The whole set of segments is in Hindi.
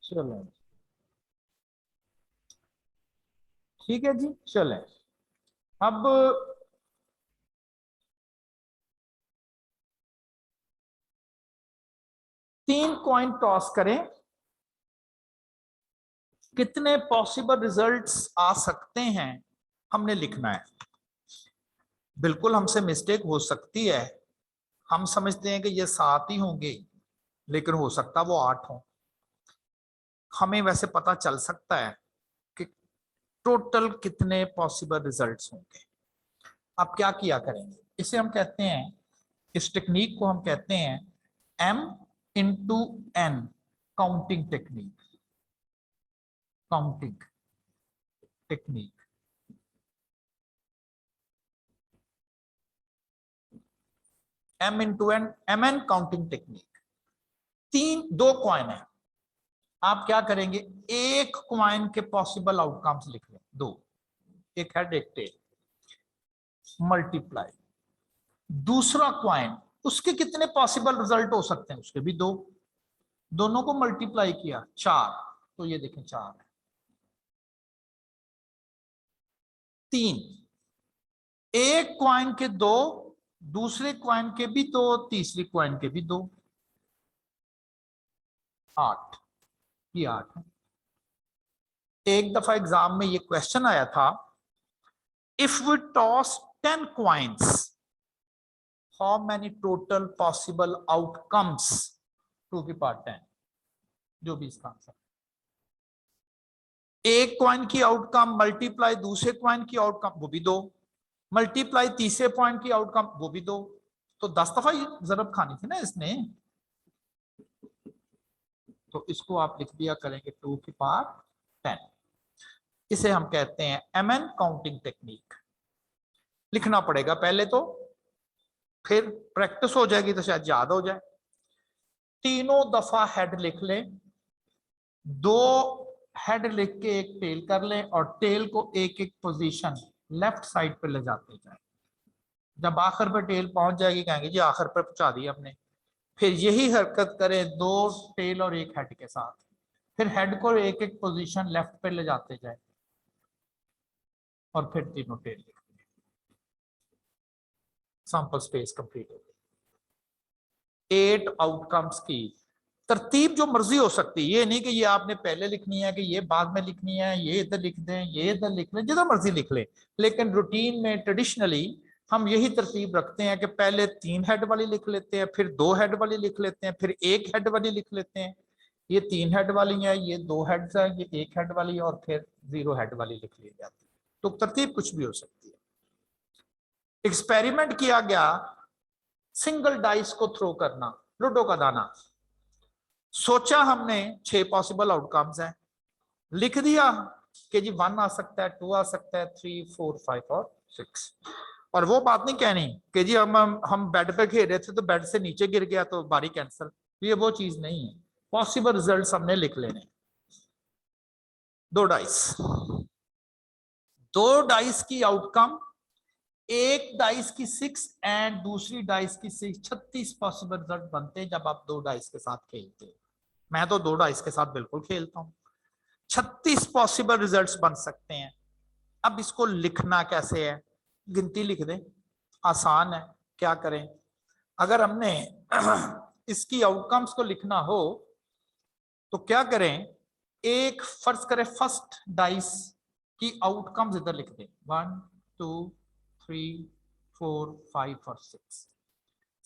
चलो ठीक है जी, चले अब 3 कॉइन टॉस करें, कितने पॉसिबल रिजल्ट्स आ सकते हैं हमने लिखना है। बिल्कुल हमसे मिस्टेक हो सकती है, हम समझते हैं कि ये 7 ही होंगे लेकिन हो सकता वो 8 हो। हमें वैसे पता चल सकता है कि टोटल कितने पॉसिबल रिजल्ट्स होंगे। अब क्या किया करेंगे, इसे हम कहते हैं, इस टेक्निक को हम कहते हैं M/N counting technique. Counting technique M/N counting technique. 2 coin है, आप क्या करेंगे, एक कॉइन के पॉसिबल आउटकम्स लिख लें, 2, एक हेड एक टेल, मल्टीप्लाई दूसरा कॉइन, उसके कितने पॉसिबल रिजल्ट हो सकते हैं, उसके भी 2, दोनों को मल्टीप्लाई किया 4, तो ये देखें 4 है। 3, एक कॉइन के 2, दूसरे कॉइन के भी 2, तीसरी कॉइन के भी 2, 8, ये 8 है। एक दफा एग्जाम में ये क्वेश्चन आया था, if we toss 10 coins how many total possible outcomes, 2 की पावर 10, जो भी इसका आंसर। एक कॉइन की आउटकम मल्टीप्लाई दूसरे कॉइन की आउटकम, वो भी 2, मल्टीप्लाई तीसरे पॉइंट की आउटकम, वो भी 2, तो 10 दफा ये जरब खानी थी ना इसने, तो इसको आप लिख दिया करेंगे 2 की पावर 10। इसे हम कहते हैं MN काउंटिंग टेक्निक। लिखना पड़ेगा पहले तो, फिर प्रैक्टिस हो जाएगी तो शायद याद हो जाए। तीनों दफा हेड लिख लें, 2 हेड लिख के एक टेल कर लें और टेल को एक एक पोजीशन लेफ्ट साइड पे ले जाते जाए। जब आखिर पे टेल पहुंच जाएगी कहेंगे जी आखिर पे पहुंचा दी हमने। फिर यही हरकत करें 2 टेल और एक हेड के साथ, फिर हेड को एक एक पोजीशन लेफ्ट पे ले जाते जाए और फिर तीनों टेल लिख दें। सैंपल स्पेस कंप्लीट हो गई। 8 आउटकम्स की तरतीब जो मर्जी हो सकती है, ये नहीं कि ये आपने पहले लिखनी है कि ये बाद में लिखनी है, ये इधर लिख दें, ये इधर लिख लें, जिधर मर्जी लिख लें। लेकिन रूटीन में ट्रेडिशनली हम यही तरतीब रखते हैं कि पहले 3 हेड वाली लिख लेते हैं, फिर 2 हेड वाली लिख लेते हैं, फिर 1 हेड वाली लिख लेते हैं। ये 3 हेड वाली है, ये 2 हेड्स है, ये 1 हेड वाली, और फिर 0 हेड वाली लिख ली जाती है। तो तरतीब कुछ भी हो सकती है। एक्सपेरिमेंट किया गया सिंगल डाइस को थ्रो करना, लूडो का दाना। सोचा हमने 6 पॉसिबल आउटकम्स हैं, लिख दिया कि जी 1 आ सकता है, 2 आ सकता है, 3, 4, 5 और 6। और वो बात नहीं कहनी कि जी हम बेड पे खेल रहे थे तो बेड से नीचे गिर गया तो बारी कैंसिल, ये वो चीज नहीं है। पॉसिबल रिजल्ट हमने लिख लेने। 2 डाइस, 2 डाइस की आउटकम, एक डाइस की 6 एंड दूसरी डाइस की 6, 36 पॉसिबल रिजल्ट बनते हैं जब आप 2 डाइस के साथ खेलते हैं। मैं तो 2 डाइस के साथ बिल्कुल खेलता हूं। 36 पॉसिबल रिजल्ट्स बन सकते हैं। अब इसको लिखना कैसे है, गिनती लिख दें, आसान है। क्या करें, अगर हमने इसकी आउटकम्स को लिखना हो तो क्या करें, एक फर्ज करें फर्स्ट डाइस की आउटकम्स इधर लिख दें, 1, 2, 3, 4, 5 और 6।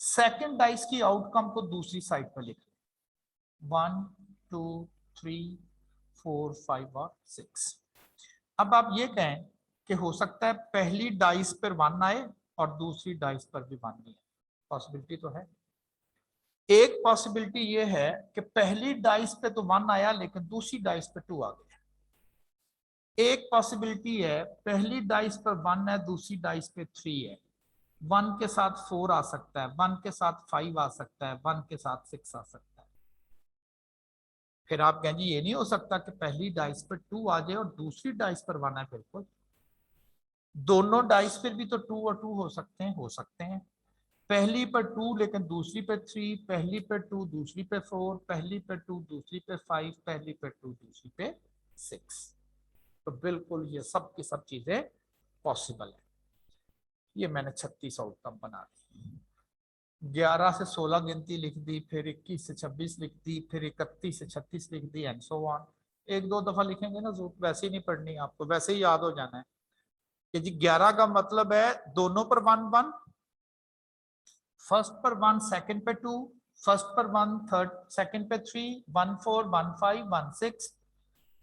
सेकंड डाइस की आउटकम को दूसरी साइड पर लिख लें, 1, 2, 3, 4, 5 और 6। अब आप ये कहें कि हो सकता है पहली डाइस पर 1 आए और दूसरी डाइस पर भी 1 नहीं है, पॉसिबिलिटी तो है। एक पॉसिबिलिटी ये है कि पहली डाइस पे तो 1 आया लेकिन दूसरी डाइस पे 2 आ गया। एक पॉसिबिलिटी है पहली डाइस पर 1 है, दूसरी डाइस पे 3 है। 1 के साथ 4 आ सकता है, 1 के साथ 5 आ सकता है, 1 के साथ 6 आ सकता है। फिर आप कहेंगे ये नहीं हो सकता कि पहली डाइस पर 2 आ जाए और दूसरी डाइस पर 1 है। बिल्कुल, दोनों डाइस पर भी तो 2 और 2 हो सकते हैं, हो सकते हैं। पहली पर 2 लेकिन दूसरी पे 3, पहली पे 2 दूसरी पे 4, पहली पे 2 दूसरी पे 5, पहली पे 2 दूसरी पे 6। तो बिल्कुल ये सब की सब चीजें पॉसिबल है। ये मैंने 36 आउटकम बना दी। 11 से 16 गिनती लिख दी, फिर 21 से 26 लिख दी, फिर 31 से 36 लिख दी, एंड सो ऑन। एक दो दफा लिखेंगे ना जरूरत वैसे ही नहीं पढ़नी, आपको वैसे ही याद हो जाना है कि जी 11 का मतलब है दोनों पर 1 1, फर्स्ट पर 1, सेकंड पे 2, फर्स्ट पर 1, थर्ड सेकंड पे 3, 1 4, 1 5, 1 6,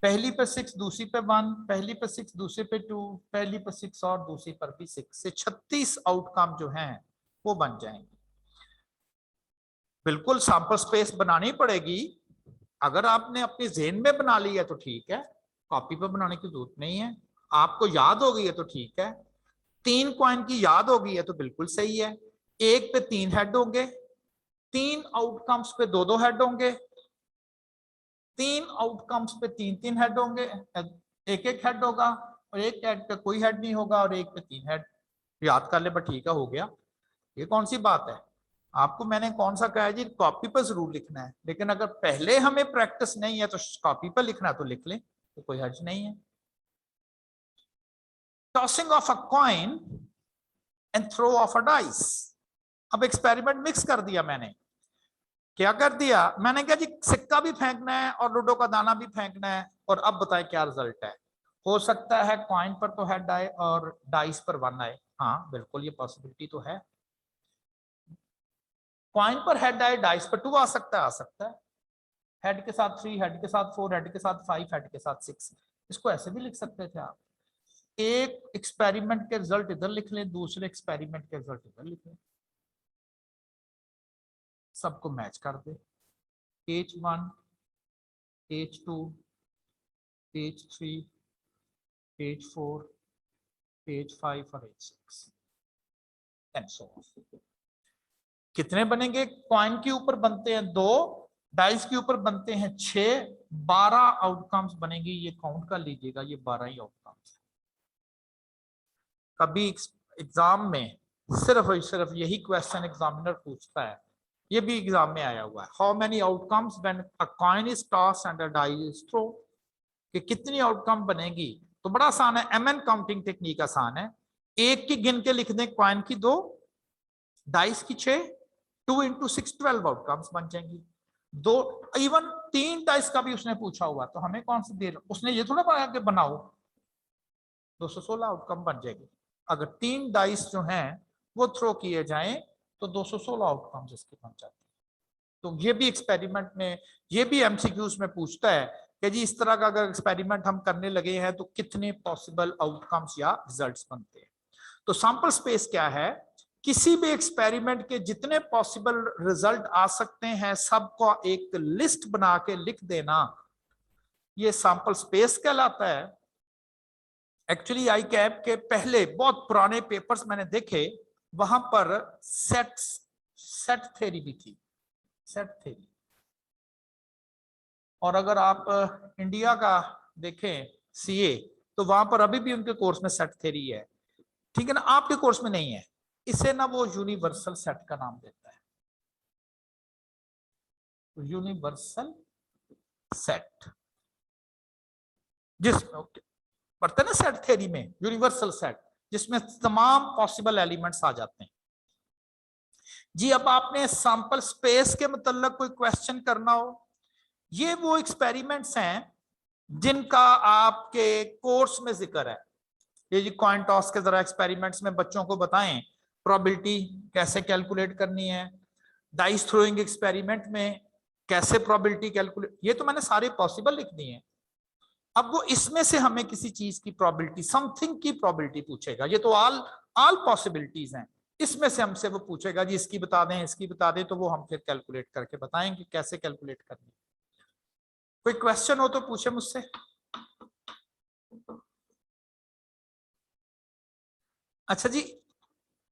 पहली पे 6 दूसरी पे 1, पहली पे 6 दूसरी पे 2, पहली पे 6 और दूसरी पर भी 6 से 36 आउटकम जो हैं वो बन जाएंगे। बिल्कुल सैंपल स्पेस बनानी पड़ेगी। अगर आपने अपने जेहन में बना ली है तो ठीक है, कॉपी पे बनाने की जरूरत नहीं है। आपको याद हो गई है तो ठीक है, 3 कॉइन की याद हो गई है तो बिल्कुल सही है। एक पे 3 हेड होंगे, 3 आउटकम्स पे 2 2 हेड होंगे, 3 आउटकम्स पे 3 3 हेड होंगे, एक एक हेड होगा, और एक हेड पे कोई हेड नहीं होगा, और एक पे 3 हेड। याद कर ले, बट ठीक है, हो गया। ये कौन सी बात है? आपको मैंने कौन सा कहा है जी, कॉपी पर जरूर लिखना है, लेकिन अगर पहले हमें प्रैक्टिस नहीं है तो कॉपी पर लिखना तो लिख लें, तो कोई हर्ज नहीं है। Tossing of a coin and throw of a dice. अब एक्सपेरिमेंट मिक्स कर दिया मैंने। क्या कर दिया मैंने? क्या जी, सिक्का भी फेंकना है और लूडो का दाना भी फेंकना है, और अब बताएं क्या रिजल्ट है। हो सकता है कॉइन पर तो हेड आए और डाइस पर 1 आए। हाँ बिल्कुल, ये पॉसिबिलिटी तो है। कॉइन पर हेड आए, डाइस पर 2 आ सकता है, आ सकता है। हेड के साथ 3, हेड के साथ 4, हेड के साथ 5, हेड के साथ 6। इसको ऐसे भी लिख सकते थे आप। एक एक्सपेरिमेंट के रिजल्ट इधर लिख लें, दूसरे एक्सपेरिमेंट के रिजल्ट इधर लिख लें, सबको मैच कर दे। H1, H2, H3, H4, H5 और H6 एंड सो ऑन। कितने बनेंगे? कॉइन के ऊपर बनते हैं 2, डाइस के ऊपर बनते हैं 6, 12 आउटकम्स बनेंगे। ये काउंट कर लीजिएगा, ये 12 ही आउटकम्स। कभी एग्जाम में सिर्फ और सिर्फ यही क्वेश्चन एग्जामिनर पूछता है, ये भी एग्जाम में आया हुआ है। How many outcomes when a coin is toss and a die is throw. कि कितनी आउटकम बनेगी? तो बड़ा आसान है, एमएन काउंटिंग टेक्निक आसान है। एक की गिन के लिख दें, कॉइन की 2, डाइस की 6, 2 इंटू 6 12 आउटकम्स बन जाएंगी। 2 इवन 3 डाइस का भी उसने पूछा हुआ, तो हमें कौन सी देर, उसने ये थोड़ा बना के बनाओ, 216 आउटकम बन जाएगी। अगर 3 डाइस जो हैं वो थ्रो किए जाएं तो 216 आउटकम्स इसके बन जाते हैं। तो ये भी एक्सपेरिमेंट में, ये भी एमसीक्यूज में पूछता है कि जी इस तरह का अगर एक्सपेरिमेंट हम करने लगे हैं तो कितने पॉसिबल आउटकम्स या रिजल्ट्स बनते हैं। तो सैंपल स्पेस क्या है? किसी भी एक्सपेरिमेंट के जितने पॉसिबल रिजल्ट आ सकते हैं सबको एक लिस्ट बना के लिख देना, ये सैंपल स्पेस कहलाता है। एक्चुअली आई कैप के पहले बहुत पुराने पेपर्स मैंने देखे, वहां पर सेट थ्योरी भी थी, सेट थ्योरी। और अगर आप इंडिया का देखें सीए, तो वहां पर अभी भी उनके कोर्स में सेट थ्योरी है, ठीक है ना। आपके कोर्स में नहीं है। इसे ना वो यूनिवर्सल सेट का नाम देता है, यूनिवर्सल सेट। जिस पढ़ते ना सेट थ्योरी में, यूनिवर्सल सेट, जिसमें तमाम पॉसिबल एलिमेंट्स आ जाते हैं। जी अब आपने सैंपल स्पेस के मतलब कोई क्वेश्चन करना हो, ये वो एक्सपेरिमेंट्स हैं जिनका आपके कोर्स में जिक्र है। ये जी कॉइन टॉस के जरा एक्सपेरिमेंट्स में बच्चों को बताएं प्रोबेबिलिटी कैसे कैलकुलेट करनी है, डाइस थ्रोइंग एक्सपेरिमेंट में कैसे प्रोबेबिलिटी कैलकुलेट, ये तो मैंने सारे पॉसिबल लिख दिए हैं। अब वो इसमें से हमें किसी चीज की प्रोबेबिलिटी, समथिंग की प्रोबेबिलिटी पूछेगा। ये तो ऑल पॉसिबिलिटीज हैं, इसमें से हमसे वो पूछेगा जी इसकी बता दें, इसकी बता दें, तो वो हम फिर कैलकुलेट करके बताएंगे कैसे कैलकुलेट करनी। कोई क्वेश्चन हो तो पूछे मुझसे। अच्छा जी,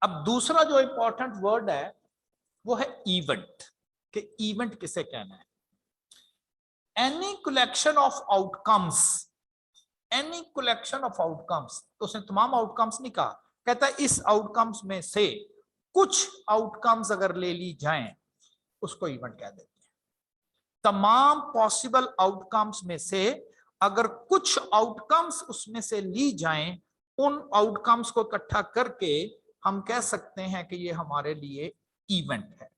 अब दूसरा जो इंपॉर्टेंट वर्ड है वो है इवेंट। कि इवेंट किसे कहना है? Any collection of outcomes, any collection of outcomes. तो उसने तमाम आउटकम्स नहीं कहा, कहता है इस आउटकम्स में से कुछ आउटकम्स अगर ले ली जाएं उसको इवेंट कह देते हैं। तमाम पॉसिबल आउटकम्स में से अगर कुछ आउटकम्स उसमें से ली जाएं, उन आउटकम्स को इकट्ठा करके हम कह सकते हैं कि ये हमारे लिए इवेंट है।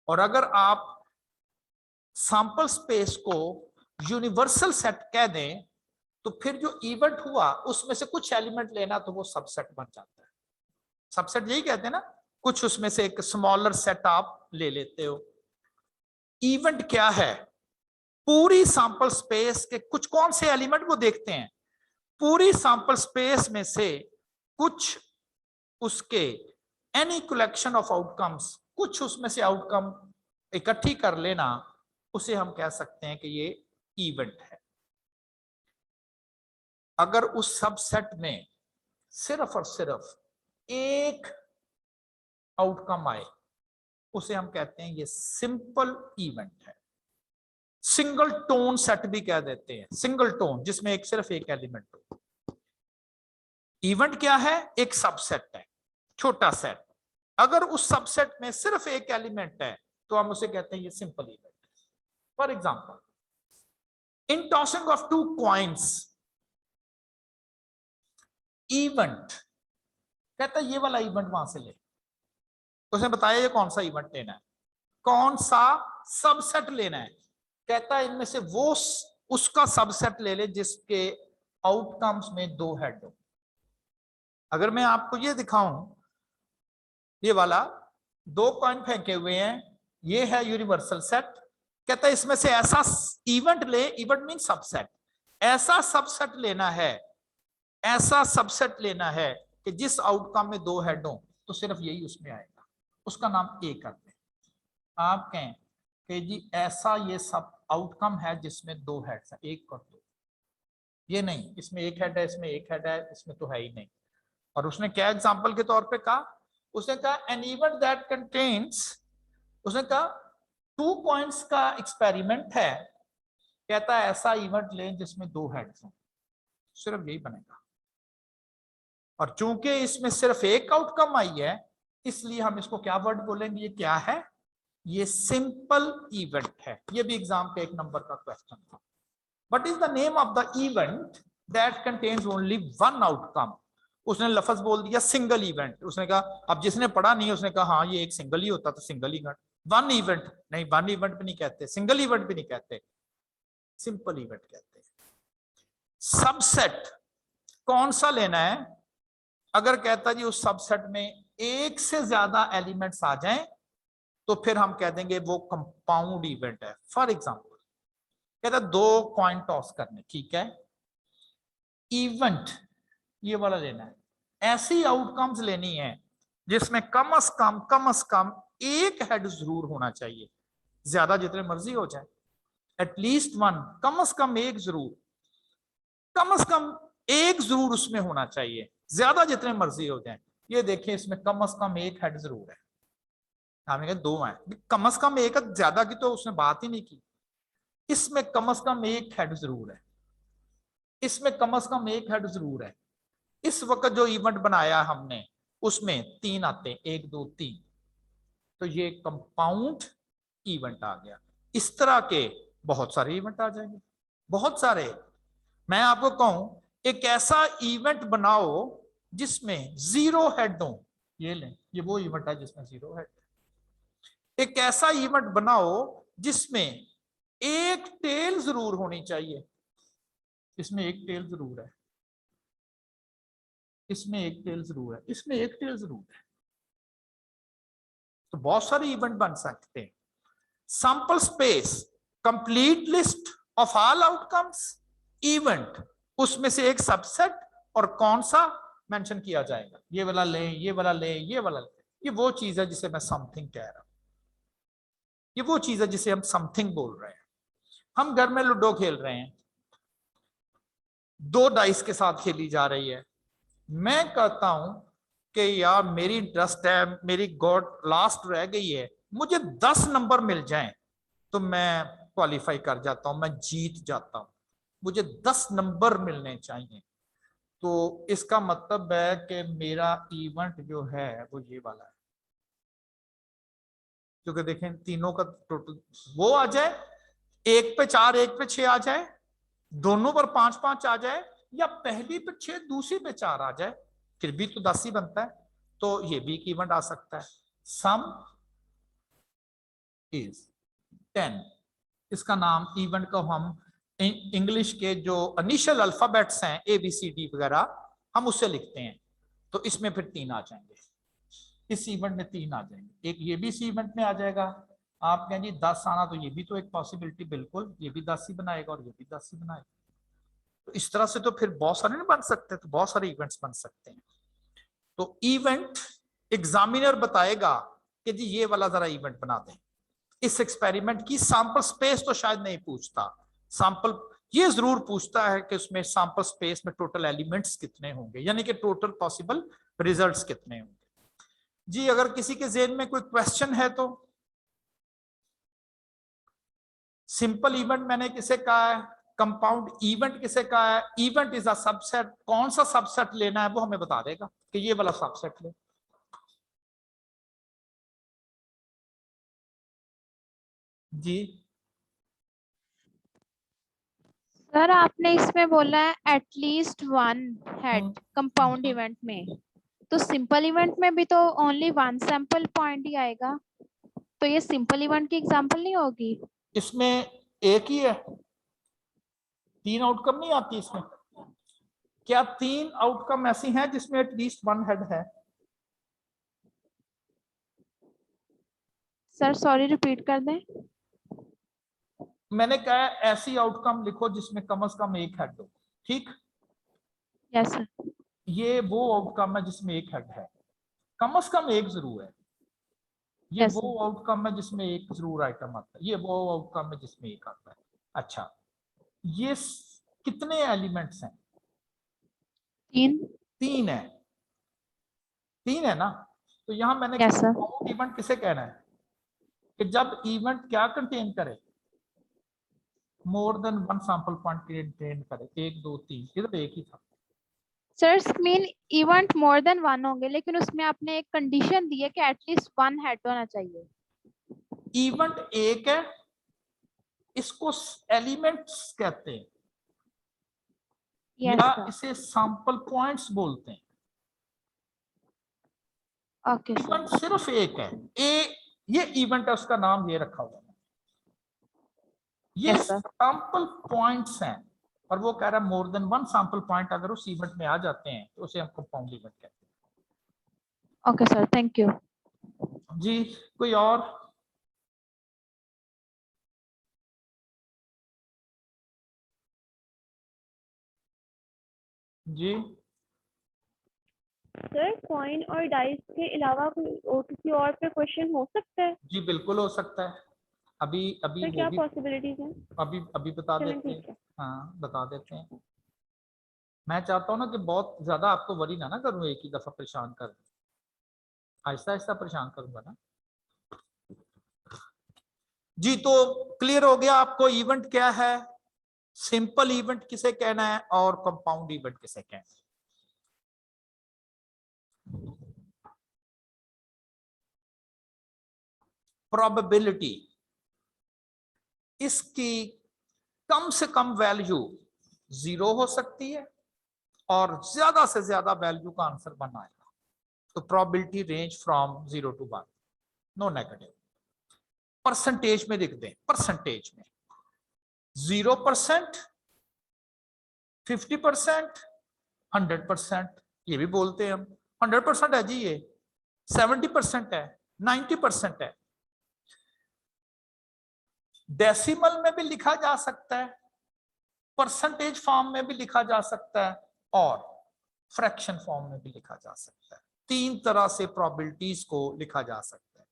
और अगर आप सैंपल स्पेस को यूनिवर्सल सेट कह दें तो फिर जो इवेंट हुआ उसमें से कुछ एलिमेंट लेना तो वो सबसेट बन जाता है। सबसेट यही कहते हैं ना, कुछ उसमें से एक स्मॉलर सेट आप ले लेते हो। इवेंट क्या है? पूरी सैंपल स्पेस के कुछ कौन से एलिमेंट वो देखते हैं, पूरी सैंपल स्पेस में से कुछ उसके एनी कलेक्शन ऑफ आउटकम्स, कुछ उसमें से आउटकम इकट्ठी कर लेना, उसे हम कह सकते हैं कि ये इवेंट है। अगर उस सबसेट में सिर्फ और सिर्फ एक आउटकम आए उसे हम कहते हैं ये सिंपल इवेंट है। सिंगल टोन सेट भी कह देते हैं, सिंगल टोन जिसमें एक सिर्फ एक एलिमेंट हो। इवेंट क्या है? एक सबसेट है, छोटा सेट। अगर उस सबसेट में सिर्फ एक एलिमेंट है तो हम उसे कहते हैं ये सिंपल इवेंट है। For example, in tossing of two coins, event कहता है ये वाला इवेंट वहां से ले। उसने बताया ये कौन सा इवेंट लेना है, कौन सा सबसेट लेना है। कहता है इनमें से वो उसका सबसेट ले ले जिसके आउटकम्स में दो हेड हो। अगर मैं आपको ये दिखाऊं, ये वाला दो कॉइन फेंके हुए हैं, ये है यूनिवर्सल सेट। कहता है इसमें से ऐसा इवेंट ले, इवेंट मीन सबसेट, ऐसा सबसेट लेना है, ऐसा सबसेट लेना है कि जिस आउटकम में दो हेड हो तो सिर्फ यही उसमें आएगा, उसका नाम ए करते हैं। आप कहें कि जी ऐसा ये सब आउटकम है जिसमें दो हेड्स है, एक कर दो, ये नहीं, इसमें एक हेड है, इसमें एक हेड है, इसमें तो है ही नहीं। और उसने क्या एग्जांपल के तौर पे कहा? उसने कहा एन इवेंट दैट कंटेन्स, उसने कहा टू पॉइंट्स का एक्सपेरिमेंट है, कहता है ऐसा इवेंट लें जिसमें दो हेड्स हैं, सिर्फ यही बनेगा। और चूंकि इसमें सिर्फ एक आउटकम आई है इसलिए हम इसको क्या वर्ड बोलेंगे, ये क्या है? ये सिंपल इवेंट है। ये भी एग्जाम के एक नंबर का क्वेश्चन था। What is the name of the event that contains only one outcome? उसने लफ्ज बोल दिया सिंगल इवेंट। उसने कहा, अब जिसने पढ़ा नहीं उसने कहा हाँ ये एक सिंगल ही होता तो सिंगल इवेंट। वन इवेंट नहीं, वन इवेंट भी नहीं कहते, सिंगल इवेंट भी नहीं कहते, सिंपल इवेंट कहते हैं। सबसेट कौन सा लेना है? अगर कहता जी उस सबसेट में एक से ज्यादा एलिमेंट्स आ जाएं तो फिर हम कह देंगे वो कंपाउंड इवेंट है। फॉर एग्जाम्पल, कहता दो कॉइन टॉस करने, ठीक है, इवेंट ये वाला लेना है, ऐसी आउटकम्स लेनी है जिसमें कम से कम एक हेड जरूर होना चाहिए, ज्यादा जितने मर्जी हो जाए, एटलीस्ट वन, कम से कम एक जरूर, कम से कम एक जरूर उसमें होना चाहिए, ज्यादा जितने मर्जी हो जाए। ये देखिए इसमें कम से कम एक हेड जरूर है, हमें दो है, कम से कम एक, ज्यादा की तो उसने बात ही नहीं की। इसमें कम से कम एक हेड जरूर है, इसमें कम से कम एक हेड जरूर है। इस वक्त जो इवेंट बनाया हमने उसमें तीन आते हैं, एक दो तीन, तो ये कंपाउंड इवेंट आ गया। इस तरह के बहुत सारे इवेंट आ जाएंगे, बहुत सारे। मैं आपको कहूं एक ऐसा इवेंट बनाओ जिसमें जीरो हेड हो, ये लें, ये वो इवेंट है जिसमें जीरो हेड। एक ऐसा इवेंट बनाओ जिसमें एक टेल जरूर होनी चाहिए, इसमें एक टेल जरूर है, इसमें एक टेल जरूर है, इसमें एक टेल जरूर है, तो बहुत सारे इवेंट बन सकते हैं। Sample space, complete list of all outcomes, event, उसमें से एक सबसेट, और कौन सा मेंशन किया जाएगा, ये वाला ले, ये वाला ले, ये वाला ले। ये वो चीज है जिसे मैं समथिंग कह रहा हूं, ये वो चीज है जिसे हम समथिंग बोल रहे हैं। हम घर में लूडो खेल रहे हैं, दो डाइस के साथ खेली जा रही है, मैं कहता हूं कि यार मेरी इंटरेस्ट है, मेरी गॉड लास्ट रह गई है, मुझे 10 नंबर मिल जाएं तो मैं क्वालिफाई कर जाता हूं, मैं जीत जाता हूं, मुझे 10 नंबर मिलने चाहिए। तो इसका मतलब है कि मेरा इवेंट जो है वो ये वाला है, क्योंकि देखें तीनों का टोटल वो आ जाए, एक पे 4 एक पे 6 आ जाए, दोनों पर 5 5 आ जाए, या पहली पे 6 दूसरी पे 4 आ जाए, फिर भी तो 10 ही बनता है। तो ये भी एक इवेंट आ सकता है। सम इज 10, इसका नाम इवेंट को हम इंग्लिश के जो इनिशियल अल्फाबेट्स हैं ABCD वगैरह हम उससे लिखते हैं, तो इसमें फिर 3 आ जाएंगे, इस इवेंट में 3 आ जाएंगे। एक ये भी इस इवेंट में आ जाएगा। आप कहें जी 10 आना, तो ये भी तो एक पॉसिबिलिटी, बिल्कुल ये भी 10 ही बनाएगा और ये भी 10 ही बनाएगा। तो इस तरह से तो फिर बहुत सारे नहीं बन सकते, तो बहुत सारे इवेंट्स बन सकते हैं। तो इवेंट एग्जामिनर बताएगा कि जी ये वाला जरा इवेंट बना दें। इस एक्सपेरिमेंट की सैंपल स्पेस तो शायद नहीं पूछता, सैंपल ये जरूर पूछता है कि उसमें सैंपल स्पेस में टोटल एलिमेंट्स कितने होंगे, यानी कि टोटल पॉसिबल रिजल्ट्स कितने होंगे। जी अगर किसी के ज़हन में कोई क्वेश्चन है तो। सिंपल इवेंट मैंने किसे कहा है, कंपाउंड इवेंट किसे कहा है, इवेंट इज अ सबसेट, कौन सा सबसेट लेना है वो हमें बता देगा कि ये वाला सबसेट ले। जी सर आपने इसमें बोला है at least one head compound event में, तो सिंपल इवेंट में भी तो ओनली वन सैंपल पॉइंट ही आएगा, तो ये सिंपल इवेंट की एग्जांपल नहीं होगी। इसमें एक ही है, 3 आउटकम नहीं आती इसमें। क्या 3 आउटकम ऐसी हैं जिसमें एटलीस्ट वन हेड है? सर सॉरी रिपीट कर दें। मैंने कहा ऐसी आउटकम लिखो जिसमें कम से कम एक हेड हो, ठीक। Yes sir. ये वो आउटकम है जिसमें एक हेड है, कम से कम एक जरूर है। ये यस वो सर। आउटकम है जिसमें एक जरूर आइटम आता है, ये वो आउटकम है जिसमें एक आता है। अच्छा, ये कितने एलिमेंट्स हैं? 3। 3 है, 3 है ना। तो यहां मैंने यस सर। कंपाउंड इवेंट किसे कहना है कि जब इवेंट क्या कंटेन करे, more than one sample point contain करे। 1 2 3, इधर एक ही था। Sir mean event more than one होंगे, लेकिन उसमें आपने एक कंडीशन दी है कि एटलीस्ट वन हेड होना चाहिए। इवेंट एक है, इसको एलिमेंट्स कहते हैं, यस या सर। इसे सैंपल पॉइंट्स बोलते हैं। Okay event sir. सिर्फ एक है, ये इवेंट है, उसका नाम ये रखा हुआ है। ये यस सर। सैंपल पॉइंट्स हैं, और वो कह रहा है more than one sample point अगर उस इवेंट में आ जाते हैं तो उसे हम कंपाउंड इवेंट कहते हैं। Okay sir, thank you. जी कोई और? जी सर कॉइन और डाइस के अलावा किसी और पे क्वेश्चन हो सकता है? जी बिल्कुल हो सकता है। अभी अभी सर वो क्या भी पॉसिबिलिटीज हैं? अभी अभी बता चलें देते हैं। ठीक है। हाँ बता देते हैं। मैं चाहता हूँ ना कि बहुत ज्यादा आपको वरी ना करूँ, एक ही दफा परेशान कर, आहिस्ता आहिस्ता परेशान करूंगा ना। जी तो क्लियर हो गया आपको इवेंट क्या है, सिंपल इवेंट किसे कहना है और कंपाउंड इवेंट किसे कहना है। प्रोबेबिलिटी, इसकी कम से कम वैल्यू 0 हो सकती है और ज्यादा से ज्यादा वैल्यू का आंसर 1 आएगा। तो probability range from 0 to 1, no negative. Percentage में लिख दें, परसेंटेज में 0%, 50%, 100%, ये भी बोलते हैं हम। 100% है जी, ये 70% है, 90% है। डेसिमल में भी लिखा जा सकता है, परसेंटेज फॉर्म में भी लिखा जा सकता है, और फ्रैक्शन फॉर्म में भी लिखा जा सकता है। 3 तरह से प्रोबेबिलिटीज को लिखा जा सकता है।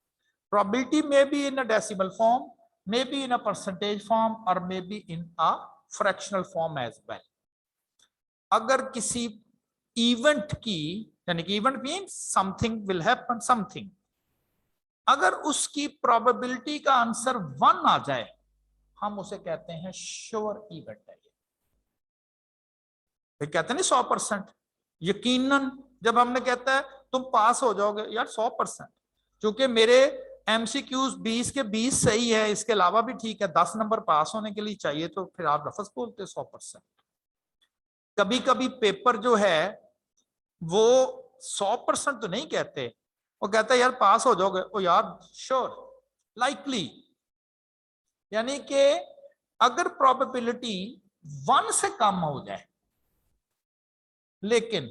प्रोबेबिलिटी में be in a decimal form, may be in a percentage form, और may be in a fractional form as well. अगर किसी इवेंट की, यानी कि event mean something will happen, something, अगर उसकी प्रोबेबिलिटी का आंसर 1 आ जाए, हम उसे कहते हैं श्योर इवेंट है। ये कहते हैं नहीं 100%, यकीनन। जब हमने कहता है तुम पास हो जाओगे, यार 100%, क्योंकि मेरे MCQs 20 के 20 सही है, इसके अलावा भी ठीक है, 10 नंबर पास होने के लिए चाहिए तो फिर आप लफ्ज बोलते 100%। कभी कभी पेपर जो है वो 100% तो नहीं कहते, वो कहता है यार पास हो जाओगे, ओ यार श्योर, लाइकली, यानी कि अगर प्रोबेबिलिटी 1 से कम हो जाए लेकिन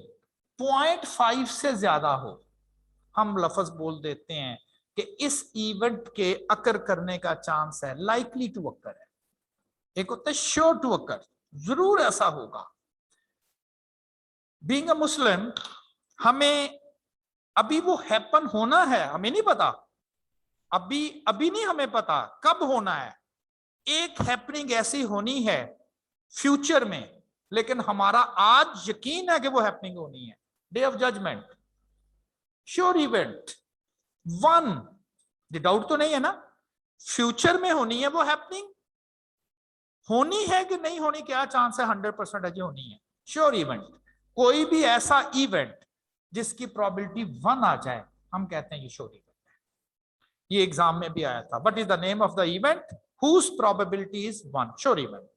0.5 से ज्यादा हो, हम लफ्ज बोल देते हैं कि इस इवेंट के अकर करने का चांस है, लाइकली टू अकर है। एक होता है श्योर टू अकर, जरूर ऐसा होगा। बीइंग अ मुस्लिम, हमें अभी वो हैपन होना है, हमें नहीं पता, अभी नहीं हमें पता कब होना है। एक हैपनिंग ऐसी होनी है फ्यूचर में, लेकिन हमारा आज यकीन है कि वो हैपनिंग होनी है। Day of judgment, sure event, 1, doubt तो नहीं है ना, फ्यूचर में होनी है वो हैपनिंग, होनी है कि नहीं होनी, क्या चांस है, 100% है कि होनी है, श्योर इवेंट। कोई भी ऐसा इवेंट जिसकी प्रोबेबिलिटी 1 आ जाए, हम कहते हैं ये श्योर इवेंट है। ये एग्जाम में भी आया था, what is the name of the event whose probability is 1, sure event.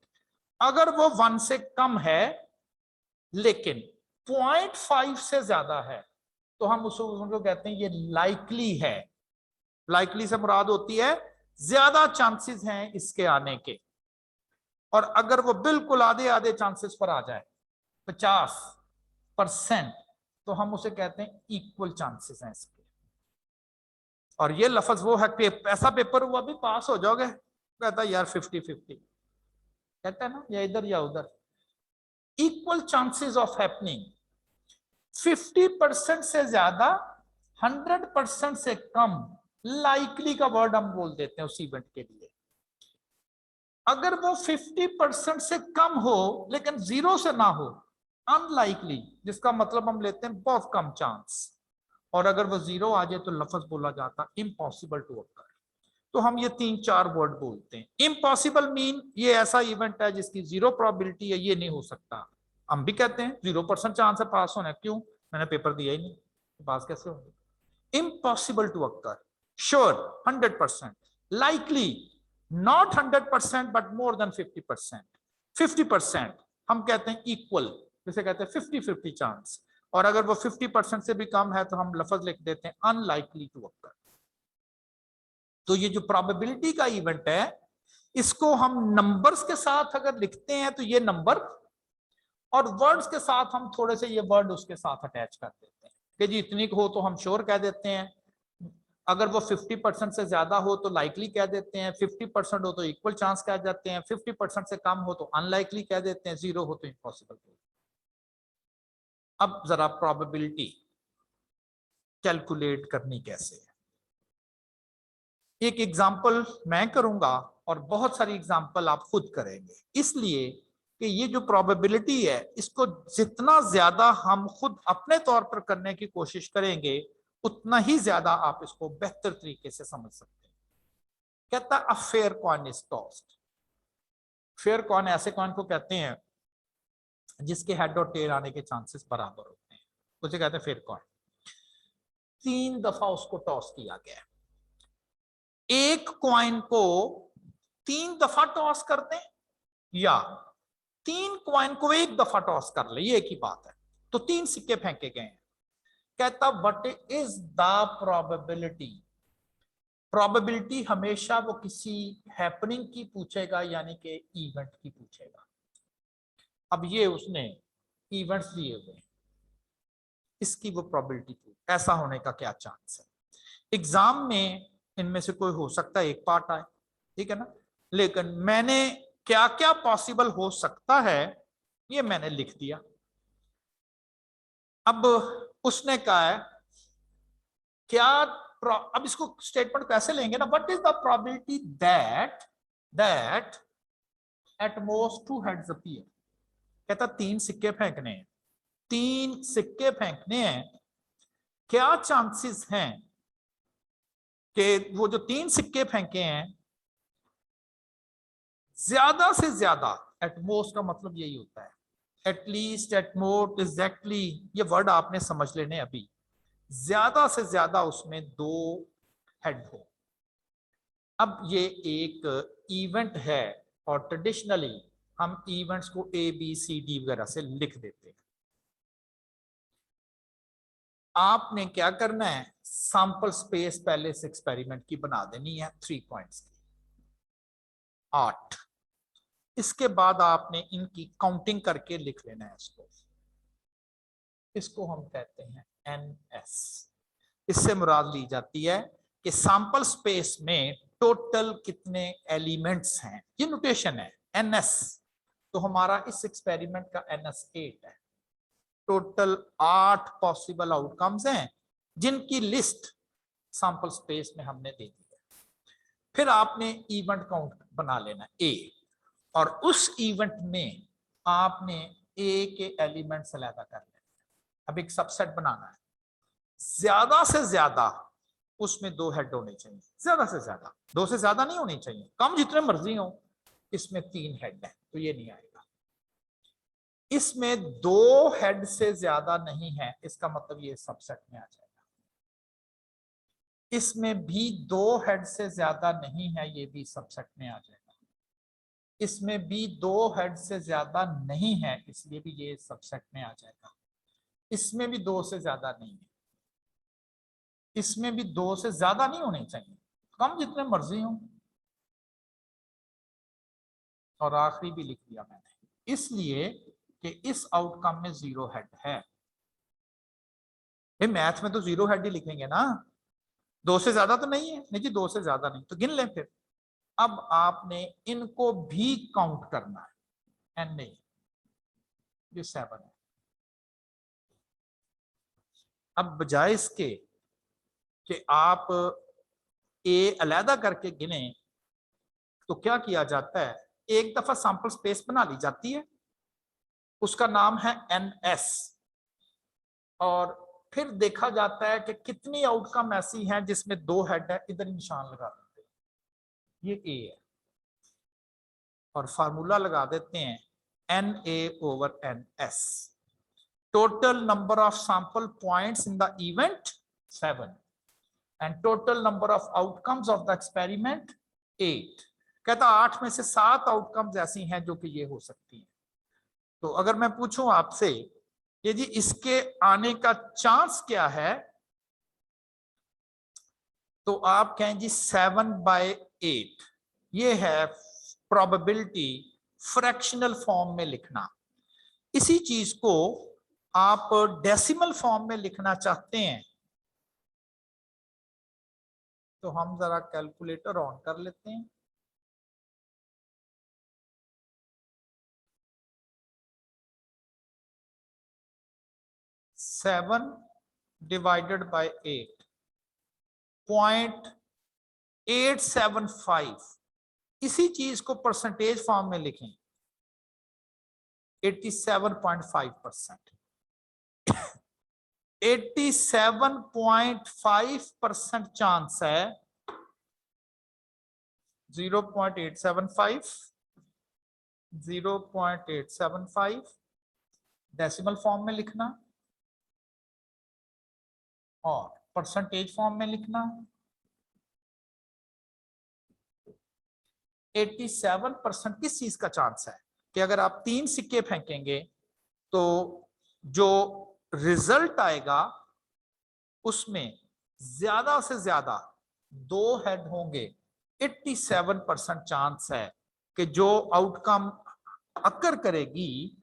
अगर वो 1 से कम है लेकिन 0.5 से ज्यादा है तो हम उसको कहते हैं ये लाइकली है। लाइकली से मुराद होती है ज्यादा चांसेस हैं इसके आने के, और अगर वो बिल्कुल आधे आधे चांसेस पर आ जाए 50%, तो हम उसे कहते हैं इक्वल चांसेस हैं इसके। और ये लफ्ज वो है, ऐसा पेपर हुआ भी पास हो जाओगे, कहता है यार 50-50, कहता है ना, या इधर या उधर। इक्वल चांसेस ऑफ हैपनिंग, 50% से ज्यादा, 100% से कम, लाइकली का वर्ड हम बोल देते हैं उस इवेंट के लिए। अगर वो 50% से कम हो लेकिन 0 से ना हो, अनलाइकली, जिसका मतलब हम लेते हैं बहुत कम चांस। और अगर वो 0 आ जाए तो लफ्ज बोला जाता इम्पॉसिबल टू अकर। तो हम ये 3-4 वर्ड बोलते हैं। इम्पॉसिबल मीन ये ऐसा इवेंट है जिसकी 0 प्रोबेबिलिटी है, ये नहीं हो सकता। हम भी कहते हैं 0% चांस है पास होने, क्यों, मैंने पेपर दिया ही नहीं, पास कैसे होंगे। Impossible to occur, sure 100%, likely not 100% but more than 50%। 50% हम कहते हैं इक्वल, जिसे कहते हैं 50-50 चांस। और अगर वो 50% से भी कम है तो हम लफ्ज लिख देते हैं अनलाइकली टू अकर। तो ये जो प्रोबेबिलिटी का इवेंट है, इसको हम नंबर्स के साथ अगर लिखते हैं तो ये नंबर, और वर्ड्स के साथ हम थोड़े से ये वर्ड उसके साथ अटैच कर देते हैं कि जी इतनी हो तो हम श्योर कह देते हैं, अगर वो 50% से ज्यादा हो तो लाइकली कह देते हैं, 50% हो तो इक्वल चांस कह जाते हैं, 50% से कम हो तो अनलाइकली कह देते हैं, 0 हो तो इम्पॉसिबल। अब जरा प्रोबेबिलिटी कैलकुलेट करनी कैसे है, एक एग्जाम्पल मैं करूंगा और बहुत सारी एग्जाम्पल आप खुद करेंगे, इसलिए कि ये जो प्रोबेबिलिटी है इसको जितना ज्यादा हम खुद अपने तौर पर करने की कोशिश करेंगे उतना ही ज्यादा आप इसको बेहतर तरीके से समझ सकते हैं। कहता a fair coin is tossed. Fair coin ऐसे कॉइन को कहते हैं जिसके हेड और टेल आने के चांसेस बराबर होते हैं, उसे कहते हैं फेयर कॉइन। 3 दफा उसको टॉस किया गया, एक कॉइन को 3 दफा टॉस कर दें या 3 कॉइन को 1 दफा टॉस कर ले, ये एक ही बात है। तो 3 सिक्के फेंके गए हैं। कहता what is the probability. Probability हमेशा वो किसी हैपनिंग की पूछेगा, यानी कि इवेंट की पूछेगा। अब ये उसने इवेंट्स दिए हुए, इसकी वो प्रोबेबिलिटी ऐसा होने का क्या चांस है। एग्जाम में इनमें से कोई हो सकता है एक पार्ट आए, ठीक है ना, लेकिन मैंने क्या क्या पॉसिबल हो सकता है ये मैंने लिख दिया। अब उसने कहा है क्या, अब इसको स्टेटमेंट कैसे लेंगे ना, what is the probability that at most 2 heads appear. कहता 3 सिक्के फेंकने हैं, 3 सिक्के फेंकने हैं, क्या चांसेस हैं कि वो जो 3 सिक्के फेंके हैं ज्यादा से ज्यादा, एटमोस्ट का मतलब यही होता है, एटलीस्ट, एटमोस्ट, एग्जैक्टली, ये वर्ड आपने समझ लेने अभी, ज्यादा से ज्यादा उसमें 2 हेड हो, अब ये एक इवेंट है और ट्रेडिशनली हम इवेंट्स को ए बी सी डी वगैरह से लिख देते हैं। आपने क्या करना है, सैंपल स्पेस पहले से एक्सपेरिमेंट की बना देनी है 3 पॉइंट्स की, 8। इसके बाद आपने इनकी काउंटिंग करके लिख लेना है इसको हम कहते हैं NS। इससे मुराद ली जाती है कि सैंपल स्पेस में टोटल कितने एलिमेंट्स हैं, ये नोटेशन है NS। तो हमारा इस एक्सपेरिमेंट का NS 8 है। टोटल 8 पॉसिबल आउटकम्स हैं जिनकी लिस्ट सैंपल स्पेस में हमने दे दी है। फिर आपने इवेंट काउंट बना लेना A, और उस इवेंट में आपने A के एलिमेंट्स अलग कर लेना। अब एक सबसेट बनाना है, ज्यादा से ज्यादा उसमें 2 हेड होने चाहिए, ज्यादा से ज्यादा, 2 से ज्यादा नहीं होनी चाहिए, कम जितने मर्जी हो। इसमें 3 हेड है तो ये नहीं आएगा। इसमें 2 हेड से ज्यादा नहीं है, इसका मतलब ये सबसेट में आ जाएगा। इसमें भी 2 हेड से ज्यादा नहीं है, ये भी सबसेट में आ जाएगा। इसमें भी 2 हेड से ज्यादा नहीं है, इसलिए भी ये सबसेट में आ जाएगा। इसमें भी 2 से ज्यादा नहीं है, इसमें भी 2 से ज्यादा नहीं होने चाहिए, कम जितने मर्जी हो। और आखिरी भी लिख दिया मैंने, इसलिए कि इस आउटकम में 0 हेड है। मैथ में तो 0 हेड ही लिखेंगे ना, 2 से ज्यादा तो नहीं है, नहीं जी 2 से ज्यादा नहीं, तो गिन लें फिर। अब आपने इनको भी काउंट करना है, एन नहीं, ये 7 है। अब बजाय इसके कि आप ए अलहदा करके गिने, तो क्या किया जाता है, एक दफा सैंपल स्पेस बना ली जाती है, उसका नाम है NS, और फिर देखा जाता है कि कितनी आउटकम ऐसी हैं जिसमें 2 हेड है, इधर निशान लगा देते हैं, ये A है, और फार्मूला लगा देते हैं NA/NS। Total number of sample points in the event 7 and total number of outcomes of the experiment 8। कहता 8 में से 7 आउटकम्स ऐसी हैं जो कि ये हो सकती हैं। तो अगर मैं पूछूं आपसे कि जी इसके आने का चांस क्या है, तो आप कहें जी 7/8, ये है प्रोबेबिलिटी फ्रैक्शनल फॉर्म में लिखना। इसी चीज को आप डेसिमल फॉर्म में लिखना चाहते हैं, तो हम जरा कैलकुलेटर ऑन कर लेते हैं। Seven divided by 8, 0.875। इसी चीज को परसेंटेज फॉर्म में लिखें, 87.5%। 87.5% चांस है, 0.875, 0.875 डेसिमल फॉर्म में लिखना और परसेंटेज फॉर्म में लिखना। 87% किस चीज का चांस है कि अगर आप 3 सिक्के फेंकेंगे तो जो रिजल्ट आएगा उसमें ज्यादा से ज्यादा 2 हेड होंगे। 87% चांस है कि जो आउटकम अकर करेगी,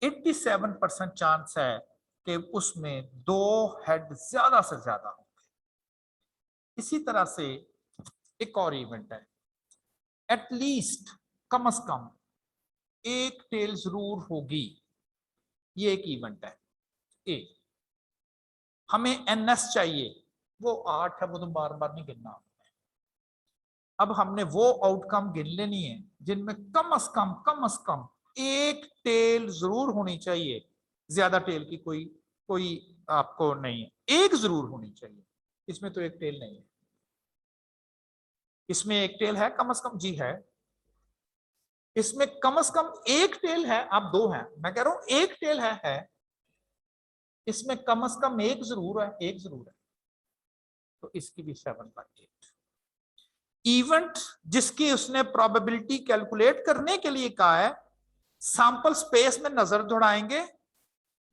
87% चांस है कि उसमें 2 हेड ज्यादा से ज्यादा होंगे। इसी तरह से एक और इवेंट है, एटलीस्ट कम से कम 1 टेल जरूर होगी, ये एक इवेंट है ए। हमें NS चाहिए, वो 8 है, वो तो बार बार नहीं गिनना। अब हमने वो आउटकम गिन लेनी है जिनमें कम से कम 1 टेल जरूर होनी चाहिए, ज्यादा टेल की कोई आपको नहीं है, 1 जरूर होनी चाहिए। इसमें तो 1 टेल नहीं है, इसमें 1 टेल है कम से कम, जी है, इसमें कम से कम 1 टेल है। आप 2 हैं, मैं कह रहा हूं 1 टेल है, इसमें कम से कम 1 जरूर है, 1 जरूर है, तो इसकी भी 7/8। इवेंट जिसकी उसने प्रोबेबिलिटी कैलकुलेट करने के लिए कहा है, सैंपल स्पेस में नजर दौड़ाएंगे,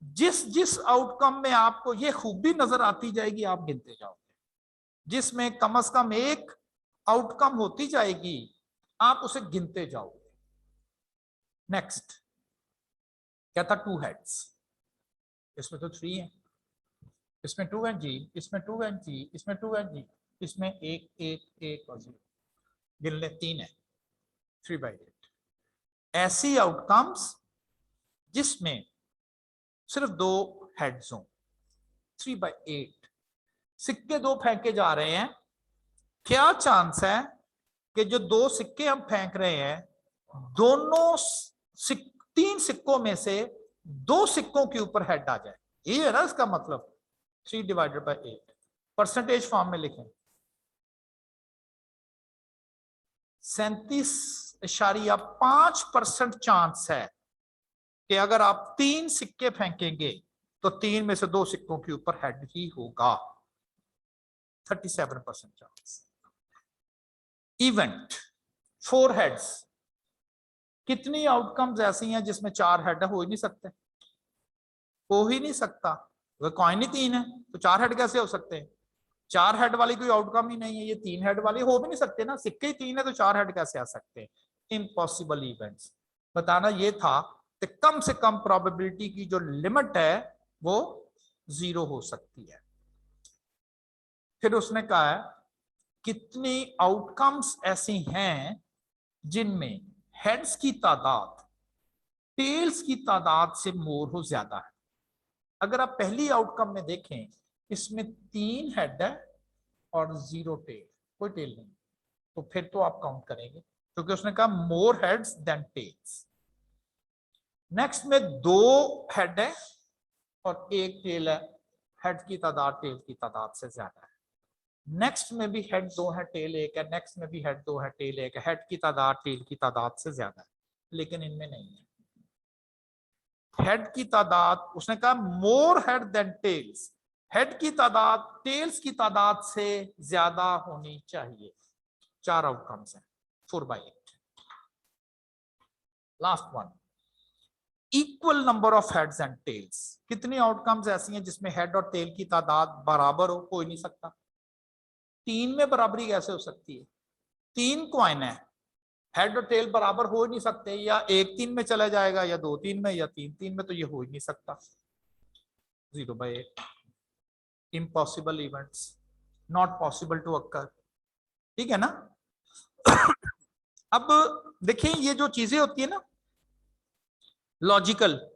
जिस जिस आउटकम में आपको ये खूबी नजर आती जाएगी आप गिनते जाओगे, जिसमें कम से कम एक आउटकम होती जाएगी आप उसे गिनते जाओगे। नेक्स्ट क्या था, 2 हेड्स, इसमें तो 3 है, इसमें 2 है जी, इसमें 2 है जी, इसमें 2 है जी, इसमें 1 1 1 और 0, गिन ले 3 है, 3/8। ऐसी आउटकम्स जिसमें सिर्फ 2 हेड्स हों, 3/8। सिक्के 2 फेंके जा रहे हैं, क्या चांस है कि जो 2 सिक्के हम फेंक रहे हैं, दोनों 3 सिक्कों में से 2 सिक्कों के ऊपर हेड आ जाए, ये है ना इसका मतलब। 3/8 परसेंटेज फॉर्म में लिखें, 37.5% चांस है कि अगर आप 3 सिक्के फेंकेंगे तो 3 में से 2 सिक्कों के ऊपर हेड ही होगा, 37% चांस। इवेंट 4 हेड्स, कितनी आउटकम्स ऐसी हैं जिसमें 4 हेड हो ही नहीं सकते, हो ही नहीं सकता। वह कॉइन ही 3 है तो 4 हेड कैसे हो सकते हैं? 4 हेड वाली कोई आउटकम ही नहीं है, ये 3 हेड वाली हो भी नहीं सकते ना, सिक्के ही 3 है तो 4 हेड कैसे आ सकते हैं? Impossible events. बताना ये था कि कम से कम प्रोबेबिलिटी की जो लिमिट है वो 0 हो सकती है। फिर उसने कहा है कितनी आउटकम्स ऐसी हैं जिनमें हेड्स की तादाद टेल्स की तादाद से मोर हो ज्यादा है। अगर आप पहली आउटकम में देखें, इसमें 3 हेड है और 0 टेल, कोई टेल नहीं, तो फिर तो आप काउंट करेंगे क्योंकि उसने कहा मोर हेड्स देन टेल्स। नेक्स्ट में 2 हेड है और 1 टेल है, हेड की तादाद टेल की तादाद से ज्यादा है। नेक्स्ट में भी हेड 2 है टेल 1 है, नेक्स्ट में भी हेड 2 है टेल 1 है, हेड की तादाद टेल की तादाद से ज्यादा है, लेकिन इनमें नहीं है। हेड की तादाद, उसने कहा more head then tales, head की तादाद टेल्स की तादाद से ज्यादा होनी चाहिए। 4 आउटकम्स हैं, 4/8। Last one, equal number of heads and tails, कितनी आउटकम्स ऐसी हैं जिसमें हेड और टेल की तादाद बराबर हो? हो ही नहीं सकता। 3 में बराबरी कैसे हो सकती है? 3 कॉइन है, हेड और टेल बराबर हो ही नहीं सकते, या 1 3 में चला जाएगा या 2 3 में या 3 3 में, तो ये हो ही नहीं सकता। 0/8 impossible events, not possible to occur. ठीक है ना? अब देखिए ये जो चीजें होती है ना, लॉजिकल,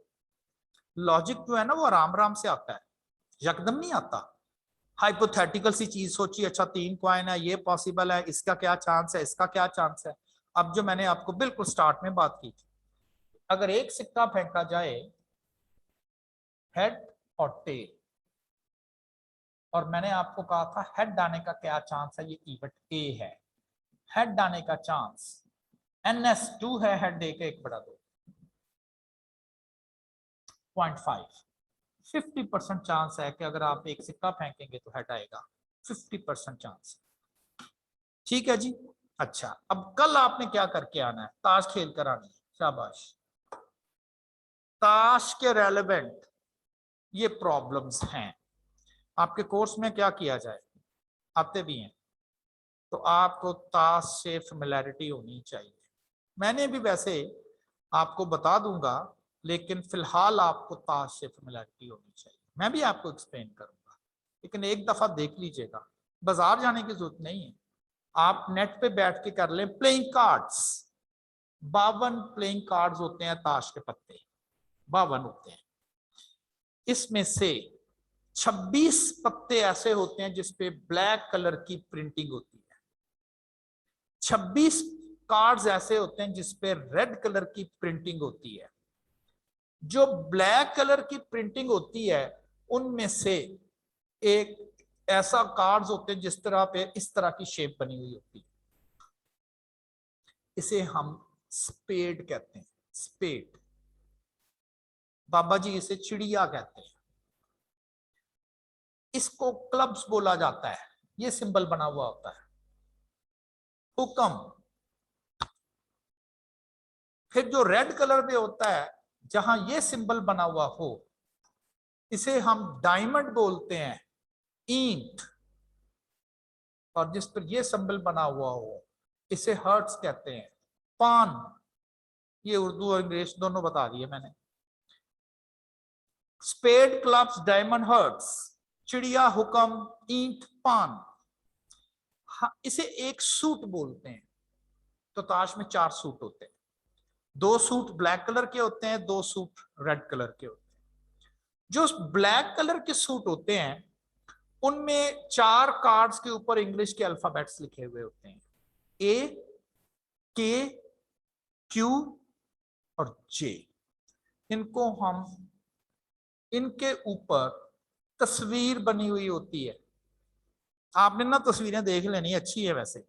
लॉजिक जो है ना वो आराम आराम से आता है, यकदम नहीं आता। हाइपोथेटिकल सी चीज सोची, अच्छा 3 कॉइन है, ये पॉसिबल है, इसका क्या चांस है, इसका क्या चांस है। अब जो मैंने आपको बिल्कुल स्टार्ट में बात की थी, अगर एक सिक्का फेंका जाए हेड और टेल, और मैंने आपको कहा था हेड आने का क्या चांस है, ये इवेंट ए है, हेड आने का चांस NS2 है, हेड ए का 1/2, 0.5। 50% चांस है कि अगर आप एक सिक्का फेंकेंगे तो हेड आएगा, 50% चांस। ठीक है जी। अच्छा, अब कल आपने क्या करके आना है? ताश खेल कर आनी है, शाबाश। ताश के रेलेवेंट ये प्रॉब्लम्स हैं आपके कोर्स में, क्या किया जाए, आते भी हैं तो आपको ताश से फेमिलियरिटी होनी चाहिए। मैंने भी वैसे आपको बता दूंगा, लेकिन फिलहाल आपको ताश से फेमिलियरिटी होनी चाहिए। मैं भी आपको एक्सप्लेन करूंगा, लेकिन एक दफा देख लीजिएगा, बाजार जाने की जरूरत नहीं है, आप नेट पे बैठ के कर लें। प्लेइंग कार्ड्स, 52 प्लेइंग कार्ड्स होते हैं, ताश के पत्ते 52 होते हैं, इसमें से 26 पत्ते ऐसे होते हैं जिसपे ब्लैक कलर की प्रिंटिंग होती है, 26 कार्ड्स ऐसे होते हैं जिसपे रेड कलर की प्रिंटिंग होती है। जो ब्लैक कलर की प्रिंटिंग होती है उनमें से एक ऐसा कार्ड्स होते हैं जिस तरह पे इस तरह की शेप बनी हुई होती है, इसे हम स्पेड कहते हैं, स्पेड। बाबा जी इसे चिड़िया कहते हैं, इसको क्लब्स बोला जाता है, ये सिंबल बना हुआ होता है। हुक्म। फिर जो रेड कलर में होता है जहां ये सिंबल बना हुआ हो, इसे हम डायमंड बोलते हैं, ईंट। और जिस पर ये सिंबल बना हुआ हो इसे हर्ट्स कहते हैं, पान। ये उर्दू और इंग्लिश दोनों बता दिए मैंने। स्पेड, क्लब्स, डायमंड, हर्ट्स, चिड़िया, हुक्म, ईंट, पान। हाँ, इसे एक सूट बोलते हैं। तो ताश में 4 सूट होते हैं, 2 सूट ब्लैक कलर के होते हैं, 2 सूट रेड कलर के होते हैं। जो ब्लैक कलर के सूट होते हैं उनमें 4 कार्ड्स के ऊपर इंग्लिश के अल्फाबेट्स लिखे हुए होते हैं, ए, के, क्यू और जे। इनको हम, इनके ऊपर तस्वीर बनी हुई होती है। आपने ना तस्वीरें देख लेनी, अच्छी है वैसे।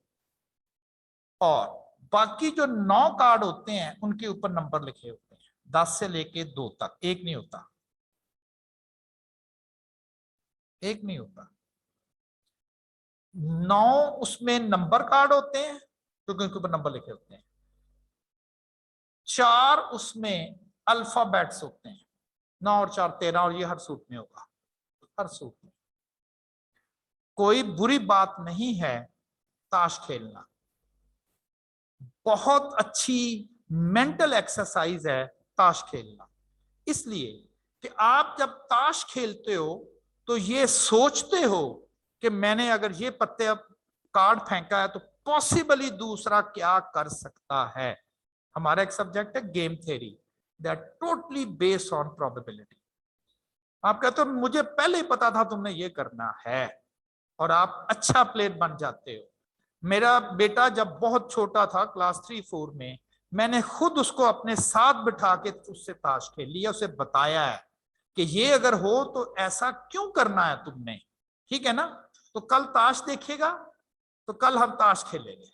और बाकी जो 9 कार्ड होते हैं उनके ऊपर नंबर लिखे होते हैं, 10 से लेके 2 तक। एक नहीं होता, एक नहीं होता। 9 उसमें नंबर कार्ड होते हैं क्योंकि उनके ऊपर नंबर लिखे होते हैं। 4 उसमें अल्फाबेट्स होते हैं, 9 और 4 13, और ये हर सूट में होगा, हर सूट में। कोई बुरी बात नहीं है ताश खेलना, बहुत अच्छी मेंटल एक्सरसाइज है ताश खेलना। इसलिए कि आप जब ताश खेलते हो तो ये सोचते हो कि मैंने अगर ये पत्ते अब कार्ड फेंका है तो पॉसिबली दूसरा क्या कर सकता है। हमारा एक सब्जेक्ट है game theory, that totally based on probability. आप कहते हो मुझे पहले ही पता था तुमने ये करना है, और आप अच्छा प्लेयर बन जाते हो। मेरा बेटा जब बहुत छोटा था, क्लास 3-4 में, मैंने खुद उसको अपने साथ बिठा के उससे ताश खेल लिया, उसे बताया है कि ये अगर हो तो ऐसा क्यों करना है तुमने, ठीक है ना। तो कल ताश देखेगा तो कल हम ताश खेलेंगे।